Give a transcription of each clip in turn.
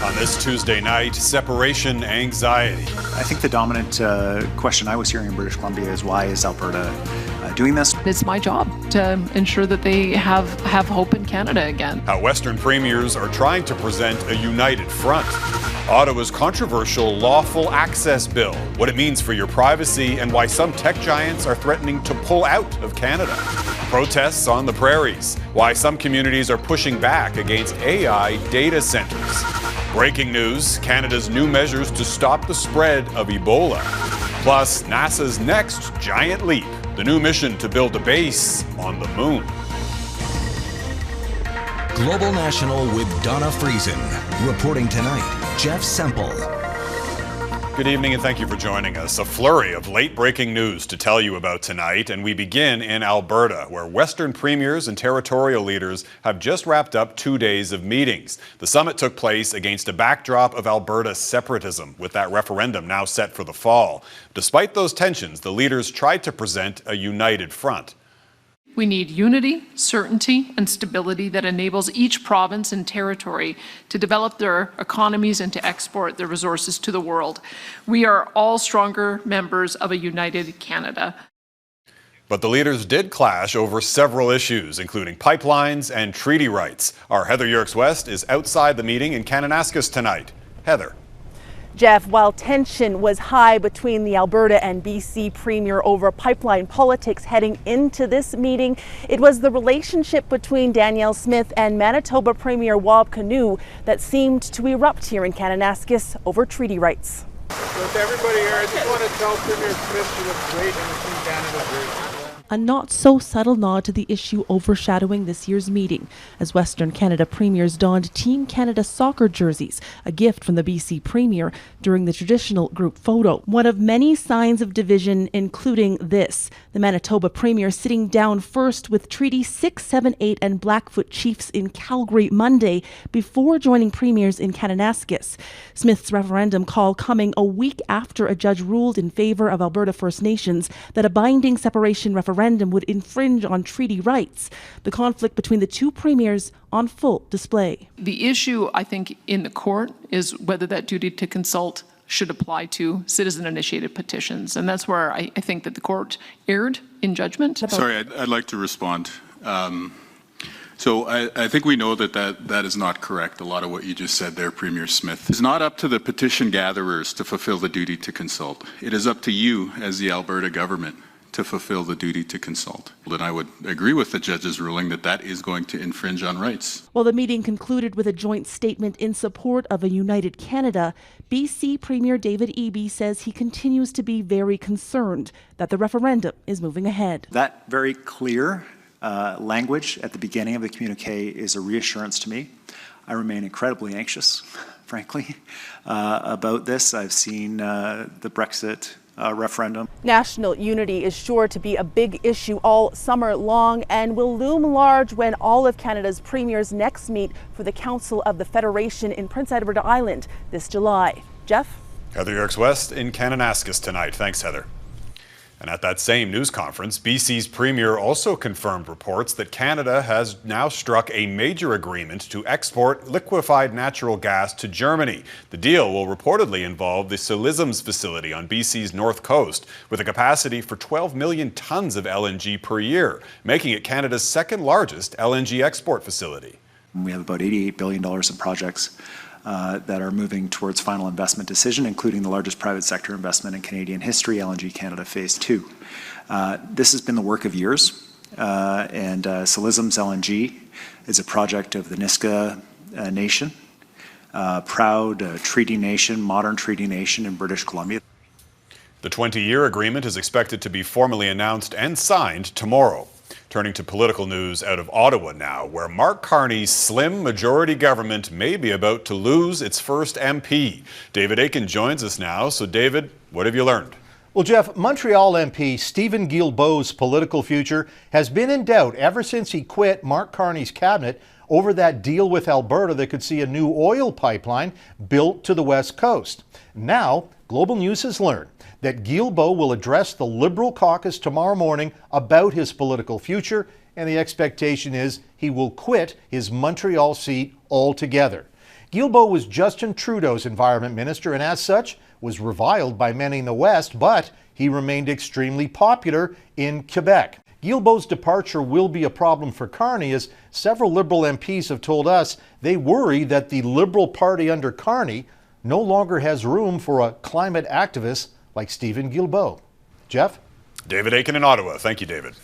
On this Tuesday night, separation anxiety. I think the dominant question I was hearing in British Columbia is, why is Alberta doing this? It's my job to ensure that they have hope in Canada again. How Western premiers are trying to present a united front. Ottawa's controversial lawful access bill, what it means for your privacy, and why some tech giants are threatening to pull out of Canada. Protests on the Prairies, why some communities are pushing back against AI data centers. Breaking news, Canada's new measures to stop the spread of Ebola. Plus, NASA's next giant leap, the new mission to build a base on the moon. Global National with Donna Friesen. Reporting tonight, Jeff Semple. Good evening and thank you for joining us. A flurry of late-breaking news to tell you about tonight, and we begin in Alberta, where Western premiers and territorial leaders have just wrapped up 2 days of meetings. The summit took place against a backdrop of Alberta separatism, with that referendum now set for the fall. Despite those tensions, the leaders tried to present a united front. We need unity, certainty, and stability that enables each province and territory to develop their economies and to export their resources to the world. We are all stronger members of a united Canada. But the leaders did clash over several issues, including pipelines and treaty rights. Our Heather Yourex-West is outside the meeting in Kananaskis tonight. Heather. Jeff, while tension was high between the Alberta and BC Premier over pipeline politics heading into this meeting, it was the relationship between Danielle Smith and Manitoba Premier Wab Kinew that seemed to erupt here in Kananaskis over treaty rights. So to everybody here, I just want to tell Premier Smith she looks great and Team Canada great. A not-so-subtle nod to the issue overshadowing this year's meeting, as Western Canada premiers donned Team Canada soccer jerseys, a gift from the BC Premier during the traditional group photo. One of many signs of division, including this, the Manitoba Premier sitting down first with Treaty 678 and Blackfoot Chiefs in Calgary Monday before joining premiers in Kananaskis. Smith's referendum call coming a week after a judge ruled in favor of Alberta First Nations that a binding separation referendum would infringe on treaty rights. The conflict between the two premiers on full display. The issue, I think, in the court is whether that duty to consult should apply to citizen-initiated petitions. And that's where I think that the court erred in judgment. Sorry, I'd like to respond. So I think we know that is not correct. A lot of what you just said there, Premier Smith. It's not up to the petition gatherers to fulfill the duty to consult. It is up to you as the Alberta government to fulfill the duty to consult. And I would agree with the judge's ruling that is going to infringe on rights. While the meeting concluded with a joint statement in support of a united Canada, BC Premier David Eby says he continues to be very concerned that the referendum is moving ahead. That very clear language at the beginning of the communique is a reassurance to me. I remain incredibly anxious, frankly, about this. I've seen the Brexit referendum. National unity is sure to be a big issue all summer long and will loom large when all of Canada's premiers next meet for the Council of the Federation in Prince Edward Island this July. Jeff? Heather Yourex-West in Kananaskis tonight. Thanks, Heather. And at that same news conference, BC's Premier also confirmed reports that Canada has now struck a major agreement to export liquefied natural gas to Germany. The deal will reportedly involve the Separatism facility on BC's north coast, with a capacity for 12 million tons of LNG per year, making it Canada's second largest LNG export facility. We have about $88 billion in projects that are moving towards final investment decision, including the largest private sector investment in Canadian history, LNG Canada Phase 2. This has been the work of years, and Separatism's LNG is a project of the Niska Nation, proud treaty nation, modern treaty nation in British Columbia. The 20-year agreement is expected to be formally announced and signed tomorrow. Turning to political news out of Ottawa now, where Mark Carney's slim majority government may be about to lose its first MP. David Akin joins us now. So David, what have you learned? Well, Jeff, Montreal MP Stephen Guilbeault's political future has been in doubt ever since he quit Mark Carney's cabinet over that deal with Alberta that could see a new oil pipeline built to the west coast. Now, Global News has learned that Guilbeault will address the Liberal caucus tomorrow morning about his political future, and the expectation is he will quit his Montreal seat altogether. Guilbeault was Justin Trudeau's environment minister and as such was reviled by many in the West, but he remained extremely popular in Quebec. Guilbeault's departure will be a problem for Carney, as several Liberal MPs have told us they worry that the Liberal Party under Carney no longer has room for a climate activist like Stephen Guilbeault. Jeff? David Aiken in Ottawa. Thank you, David.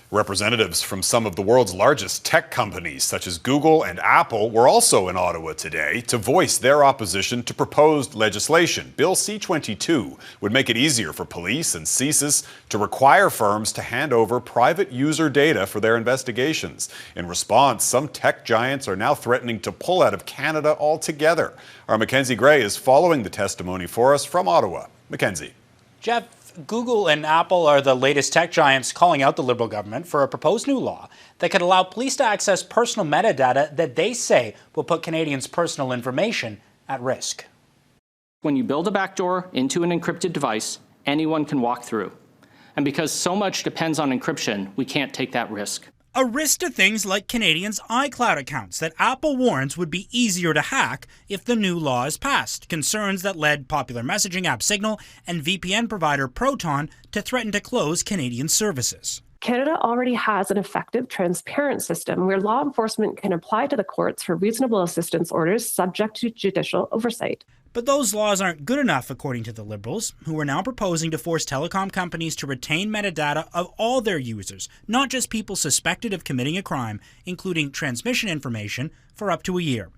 Representatives from some of the world's largest tech companies, such as Google and Apple, were also in Ottawa today to voice their opposition to proposed legislation. Bill C-22 would make it easier for police and CSIS to require firms to hand over private user data for their investigations. In response, some tech giants are now threatening to pull out of Canada altogether. Our Mackenzie Gray is following the testimony for us from Ottawa. Mackenzie. Jeff, Google and Apple are the latest tech giants calling out the Liberal government for a proposed new law that could allow police to access personal metadata that they say will put Canadians' personal information at risk. When you build a backdoor into an encrypted device, anyone can walk through. And because so much depends on encryption, we can't take that risk. A risk to things like Canadians' iCloud accounts that Apple warns would be easier to hack if the new law is passed. Concerns that led popular messaging app Signal and VPN provider Proton to threaten to close Canadian services. Canada already has an effective, transparent system where law enforcement can apply to the courts for reasonable assistance orders subject to judicial oversight. But those laws aren't good enough, according to the Liberals, who are now proposing to force telecom companies to retain metadata of all their users, not just people suspected of committing a crime, including transmission information, for up to a year.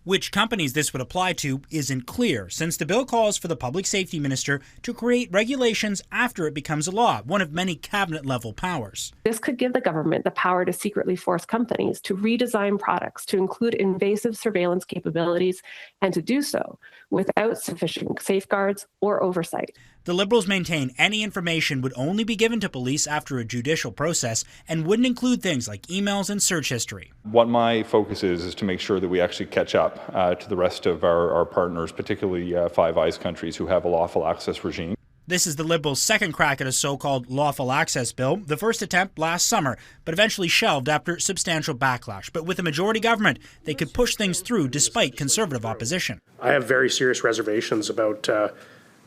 Which companies this would apply to isn't clear, since the bill calls for the Public Safety Minister to create regulations after it becomes a law, one of many cabinet-level powers. This could give the government the power to secretly force companies to redesign products to include invasive surveillance capabilities and to do so without sufficient safeguards or oversight. The Liberals maintain any information would only be given to police after a judicial process and wouldn't include things like emails and search history. What my focus is to make sure that we actually catch up to the rest of our partners, particularly Five Eyes countries who have a lawful access regime. This is the Liberals' second crack at a so-called lawful access bill, the first attempt last summer, but eventually shelved after substantial backlash. But with a majority government, they could push things through despite Conservative opposition. I have very serious reservations about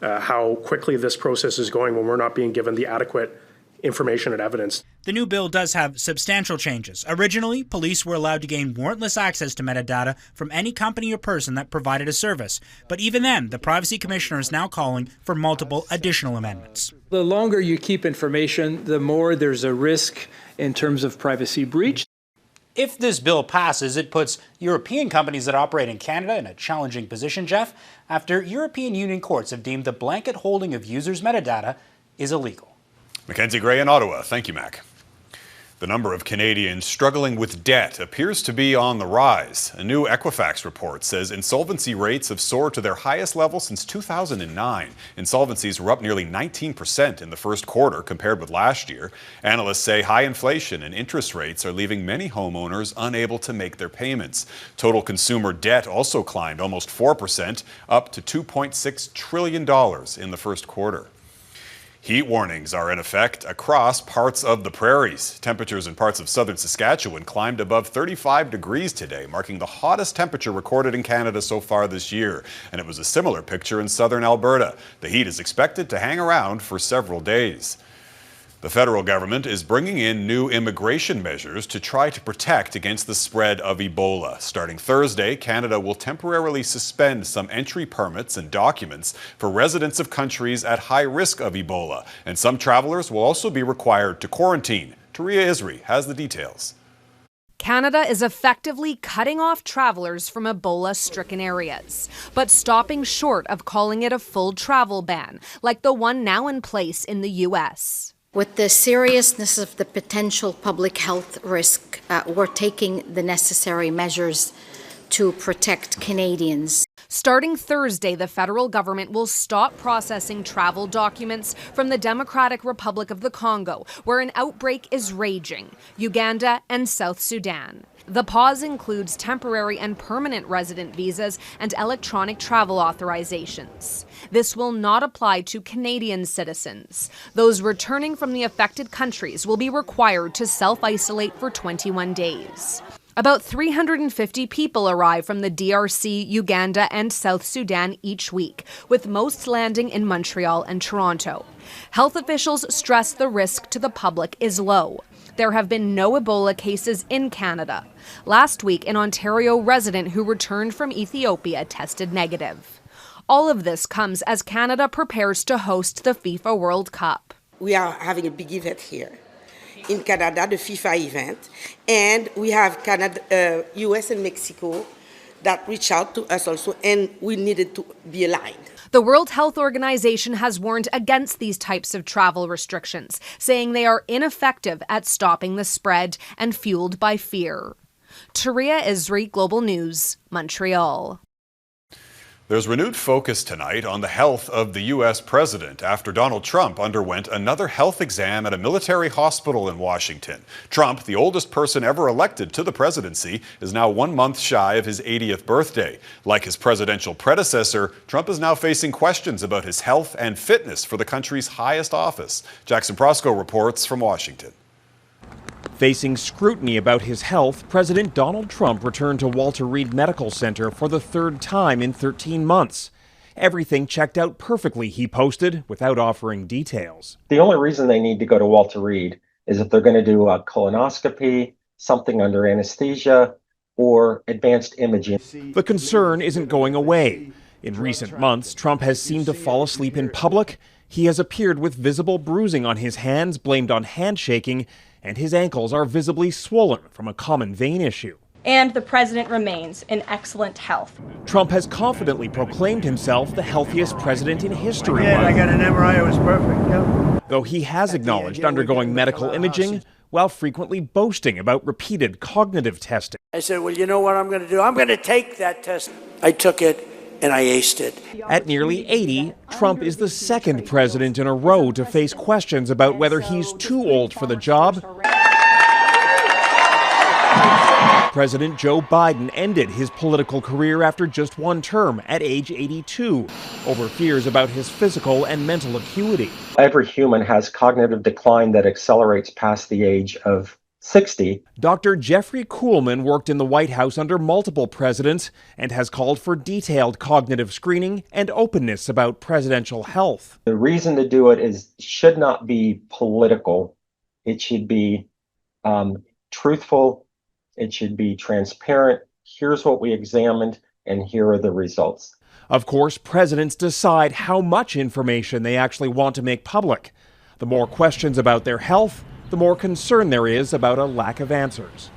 how quickly this process is going when we're not being given the adequate information and evidence. The new bill does have substantial changes. Originally, police were allowed to gain warrantless access to metadata from any company or person that provided a service. But even then, the Privacy Commissioner is now calling for multiple additional amendments. The longer you keep information, the more there's a risk in terms of privacy breach. If this bill passes, it puts European companies that operate in Canada in a challenging position, Jeff, after European Union courts have deemed the blanket holding of users' metadata is illegal. Mackenzie Gray in Ottawa. Thank you, Mac. The number of Canadians struggling with debt appears to be on the rise. A new Equifax report says insolvency rates have soared to their highest level since 2009. Insolvencies were up nearly 19% in the first quarter compared with last year. Analysts say high inflation and interest rates are leaving many homeowners unable to make their payments. Total consumer debt also climbed almost 4%, up to $2.6 trillion in the first quarter. Heat warnings are in effect across parts of the prairies. Temperatures in parts of southern Saskatchewan climbed above 35 degrees today, marking the hottest temperature recorded in Canada so far this year. And it was a similar picture in southern Alberta. The heat is expected to hang around for several days. The federal government is bringing in new immigration measures to try to protect against the spread of Ebola. Starting Thursday, Canada will temporarily suspend some entry permits and documents for residents of countries at high risk of Ebola. And some travelers will also be required to quarantine. Taria Isri has the details. Canada is effectively cutting off travelers from Ebola-stricken areas, but stopping short of calling it a full travel ban, like the one now in place in the U.S. With the seriousness of the potential public health risk, we're taking the necessary measures to protect Canadians. Starting Thursday, the federal government will stop processing travel documents from the Democratic Republic of the Congo, where an outbreak is raging, Uganda and South Sudan. The pause includes temporary and permanent resident visas and electronic travel authorizations. This will not apply to Canadian citizens. Those returning from the affected countries will be required to self-isolate for 21 days. About 350 people arrive from the DRC, Uganda, and South Sudan each week, with most landing in Montreal and Toronto. Health officials stress the risk to the public is low. There have been no Ebola cases in Canada. Last week, an Ontario resident who returned from Ethiopia tested negative. All of this comes as Canada prepares to host the FIFA World Cup. We are having a big event here in Canada, the FIFA event, and we have Canada, US and Mexico that reach out to us also, and we needed to be aligned. The World Health Organization has warned against these types of travel restrictions, saying they are ineffective at stopping the spread and fueled by fear. Taria Isri, Global News, Montreal. There's renewed focus tonight on the health of the U.S. president after Donald Trump underwent another health exam at a military hospital in Washington. Trump, the oldest person ever elected to the presidency, is now 1 month shy of his 80th birthday. Like his presidential predecessor, Trump is now facing questions about his health and fitness for the country's highest office. Jackson Prosco reports from Washington. Facing scrutiny about his health, President Donald Trump returned to Walter Reed Medical Center for the third time in 13 months. Everything checked out perfectly, he posted, without offering details. The only reason they need to go to Walter Reed is if they're going to do a colonoscopy, something under anesthesia, or advanced imaging. The concern isn't going away. In recent months, Trump has seemed to fall asleep in public. He has appeared with visible bruising on his hands blamed on handshaking, and his ankles are visibly swollen from a common vein issue. And the president remains in excellent health. Trump has confidently proclaimed himself the healthiest president in history. Yeah, I got an MRI, it was perfect. Yep. Though he has acknowledged undergoing medical imaging while frequently boasting about repeated cognitive testing. I said, well, you know what I'm going to do? I'm going to take that test. I took it and I aced it. At nearly 80, Trump is the second president in a row to face questions about whether he's too old for the job. President Joe Biden ended his political career after just one term at age 82 over fears about his physical and mental acuity. Every human has cognitive decline that accelerates past the age of 60. Dr. Jeffrey Kuhlman worked in the White House under multiple presidents and has called for detailed cognitive screening and openness about presidential health. The reason to do it should not be political. It should be truthful. It should be transparent. Here's what we examined, and here are the results. Of course, presidents decide how much information they actually want to make public. The more questions about their health, the more concern there is about a lack of answers.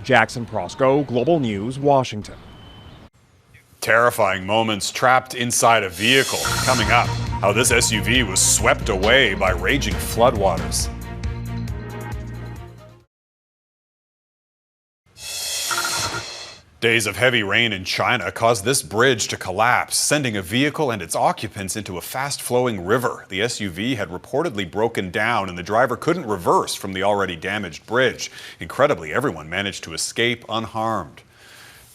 Jackson Prosco, Global News, Washington. Terrifying moments trapped inside a vehicle. Coming up, how this SUV was swept away by raging floodwaters. Days of heavy rain in China caused this bridge to collapse, sending a vehicle and its occupants into a fast-flowing river. The SUV had reportedly broken down and the driver couldn't reverse from the already damaged bridge. Incredibly, everyone managed to escape unharmed.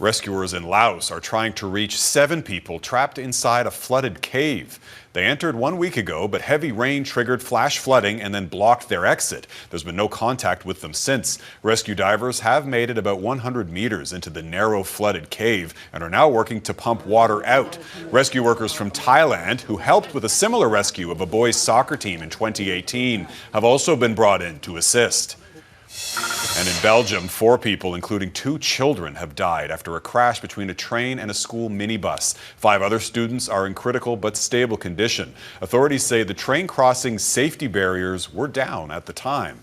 Rescuers in Laos are trying to reach 7 people trapped inside a flooded cave. They entered 1 week ago, but heavy rain triggered flash flooding and then blocked their exit. There's been no contact with them since. Rescue divers have made it about 100 meters into the narrow flooded cave and are now working to pump water out. Rescue workers from Thailand, who helped with a similar rescue of a boys' soccer team in 2018, have also been brought in to assist. And in Belgium, 4 people, including 2 children, have died after a crash between a train and a school minibus. 5 other students are in critical but stable condition. Authorities say the train crossing's safety barriers were down at the time.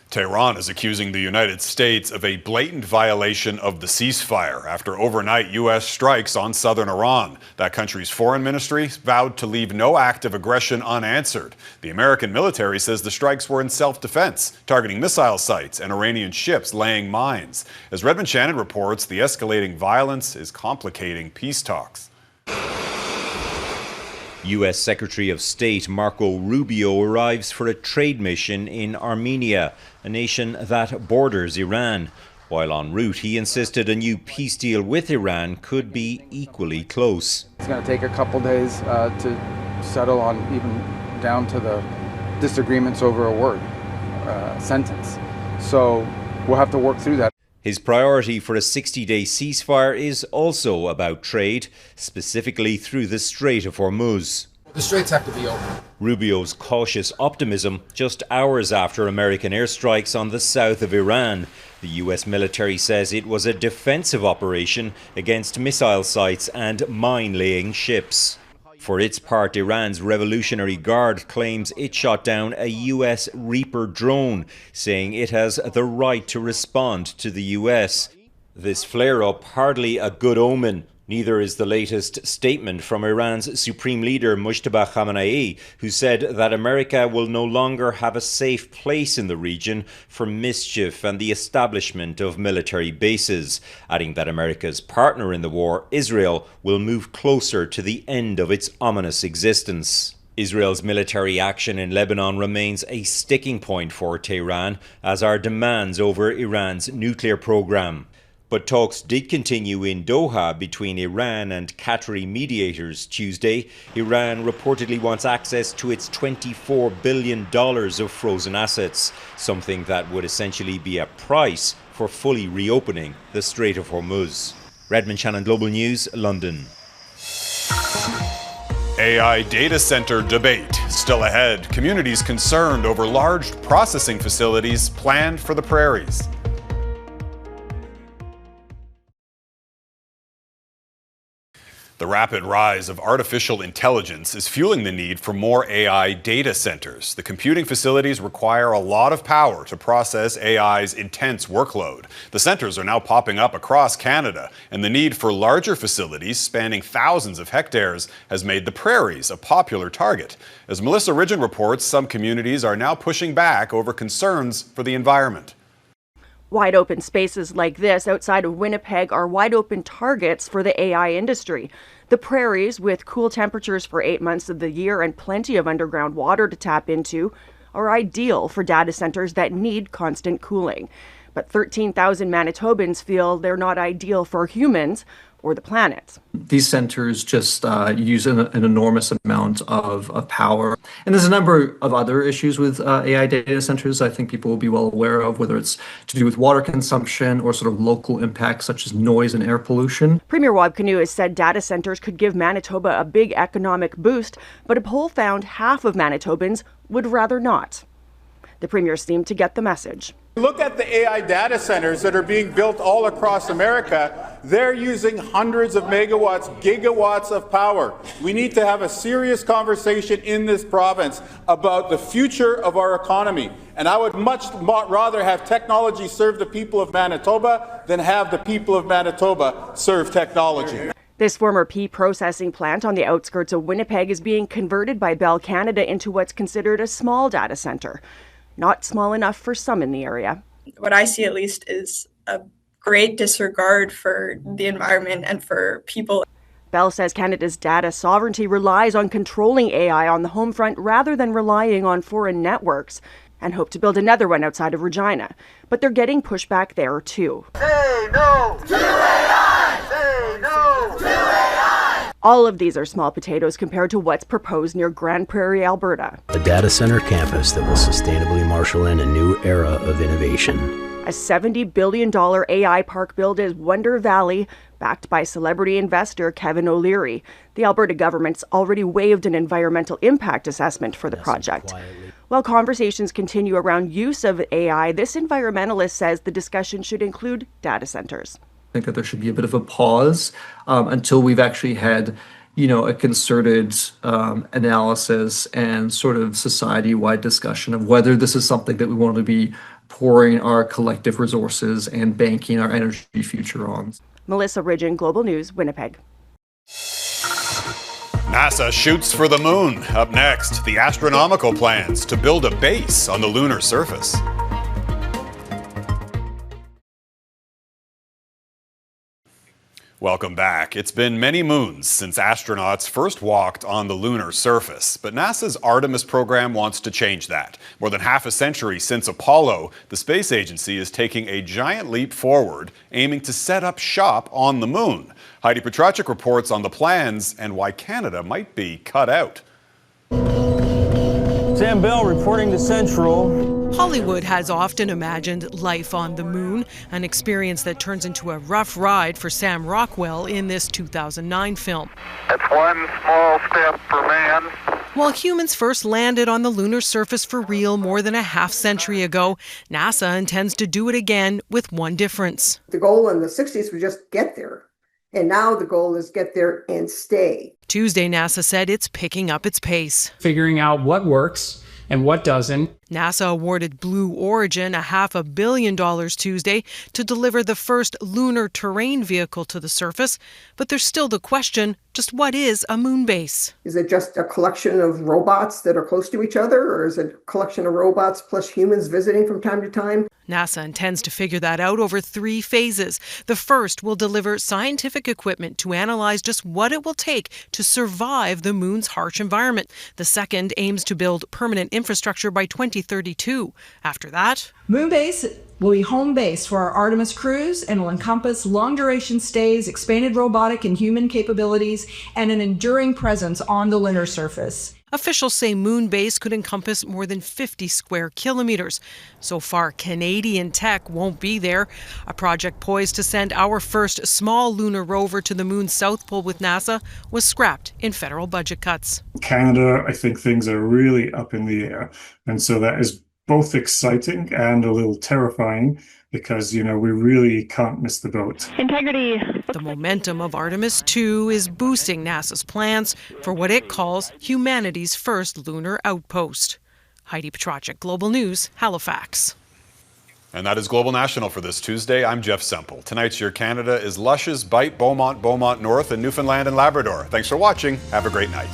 Tehran is accusing the United States of a blatant violation of the ceasefire after overnight U.S. strikes on southern Iran. That country's foreign ministry vowed to leave no act of aggression unanswered. The American military says the strikes were in self-defense, targeting missile sites and Iranian ships laying mines. As Redmond Shannon reports, the escalating violence is complicating peace talks. U.S. Secretary of State Marco Rubio arrives for a trade mission in Armenia, a nation that borders Iran. While en route, he insisted a new peace deal with Iran could be equally close. It's going to take a couple days to settle on, even down to the disagreements over a word, sentence. So we'll have to work through that. His priority for a 60-day ceasefire is also about trade, specifically through the Strait of Hormuz. The straits have to be open. Rubio's cautious optimism just hours after American airstrikes on the south of Iran. The US military says it was a defensive operation against missile sites and mine-laying ships. For its part, Iran's Revolutionary Guard claims it shot down a US Reaper drone, saying it has the right to respond to the US. This flare-up hardly a good omen. Neither is the latest statement from Iran's Supreme Leader Mujtaba Khamenei, who said that America will no longer have a safe place in the region for mischief and the establishment of military bases, adding that America's partner in the war, Israel, will move closer to the end of its ominous existence. Israel's military action in Lebanon remains a sticking point for Tehran, as are demands over Iran's nuclear program. But talks did continue in Doha between Iran and Qatari mediators Tuesday. Iran reportedly wants access to its $24 billion of frozen assets, something that would essentially be a price for fully reopening the Strait of Hormuz. Redmond Shannon, Global News, London. AI data center debate still ahead. Communities concerned over large processing facilities planned for the prairies. The rapid rise of artificial intelligence is fueling the need for more AI data centers. The computing facilities require a lot of power to process AI's intense workload. The centers are now popping up across Canada, and the need for larger facilities spanning thousands of hectares has made the prairies a popular target. As Melissa Ridgen reports, some communities are now pushing back over concerns for the environment. Wide open spaces like this outside of Winnipeg are wide open targets for the AI industry. The prairies, with cool temperatures for 8 months of the year and plenty of underground water to tap into, are ideal for data centers that need constant cooling. But 13,000 Manitobans feel they're not ideal for humans or the planet. These centers just use an enormous amount of power. And there's a number of other issues with AI data centers I think people will be well aware of, whether it's to do with water consumption or sort of local impacts such as noise and air pollution. Premier Wab Kinew has said data centers could give Manitoba a big economic boost, but a poll found half of Manitobans would rather not. The Premier seemed to get the message. Look at the AI data centers that are being built all across America. They're using hundreds of megawatts, gigawatts of power. We need to have a serious conversation in this province about the future of our economy. And I would much rather have technology serve the people of Manitoba than have the people of Manitoba serve technology. This former pea processing plant on the outskirts of Winnipeg is being converted by Bell Canada into what's considered a small data center. Not small enough for some in the area. What I see, at least, is a great disregard for the environment and for people. Bell says Canada's data sovereignty relies on controlling AI on the home front rather than relying on foreign networks, and hope to build another one outside of Regina. But they're getting pushback there too. Say no to AI! Say no to AI! All of these are small potatoes compared to what's proposed near Grand Prairie, Alberta. A data center campus that will sustainably marshal in a new era of innovation. A $70 billion AI park built in Wonder Valley, backed by celebrity investor Kevin O'Leary. The Alberta government's already waived an environmental impact assessment for the project. While conversations continue around use of AI, this environmentalist says the discussion should include data centers. I think that there should be a bit of a pause until we've actually had, a concerted analysis and sort of society-wide discussion of whether this is something that we want to be pouring our collective resources and banking our energy future on. Melissa Ridgen, Global News, Winnipeg. NASA shoots for the moon. Up next, the astronomical plans to build a base on the lunar surface. Welcome back. It's been many moons since astronauts first walked on the lunar surface, but NASA's Artemis program wants to change that. More than half a century since Apollo, the space agency is taking a giant leap forward, aiming to set up shop on the moon. Heidi Petracek reports on the plans and why Canada might be cut out. Sam Bell reporting to Central. Hollywood has often imagined life on the moon, an experience that turns into a rough ride for Sam Rockwell in this 2009 film. It's one small step for man. While humans first landed on the lunar surface for real more than a half-century ago, NASA intends to do it again with one difference. The goal in the 60s was just get there. And now the goal is get there and stay. Tuesday, NASA said it's picking up its pace. Figuring out what works and what doesn't. NASA awarded Blue Origin $500 million Tuesday to deliver the first lunar terrain vehicle to the surface. But there's still the question, just what is a moon base? Is it just a collection of robots that are close to each other, or is it a collection of robots plus humans visiting from time to time? NASA intends to figure that out over 3 phases. The first will deliver scientific equipment to analyze just what it will take to survive the moon's harsh environment. The second aims to build permanent infrastructure by 2032. After that, Moonbase will be home base for our Artemis crews and will encompass long-duration stays, expanded robotic and human capabilities, and an enduring presence on the lunar surface. Officials say Moonbase could encompass more than 50 square kilometers. So far, Canadian tech won't be there. A project poised to send our first small lunar rover to the moon's south pole with NASA was scrapped in federal budget cuts. Canada, I think things are really up in the air. And so that is both exciting and a little terrifying because, we really can't miss the boat. Integrity. The momentum of Artemis 2 is boosting NASA's plans for what it calls humanity's first lunar outpost. Heidi Petracek, Global News, Halifax. And that is Global National for this Tuesday. I'm Jeff Semple. Tonight's Your Canada is Lushes, Bight, Beaumont, North, and Newfoundland and Labrador. Thanks for watching. Have a great night.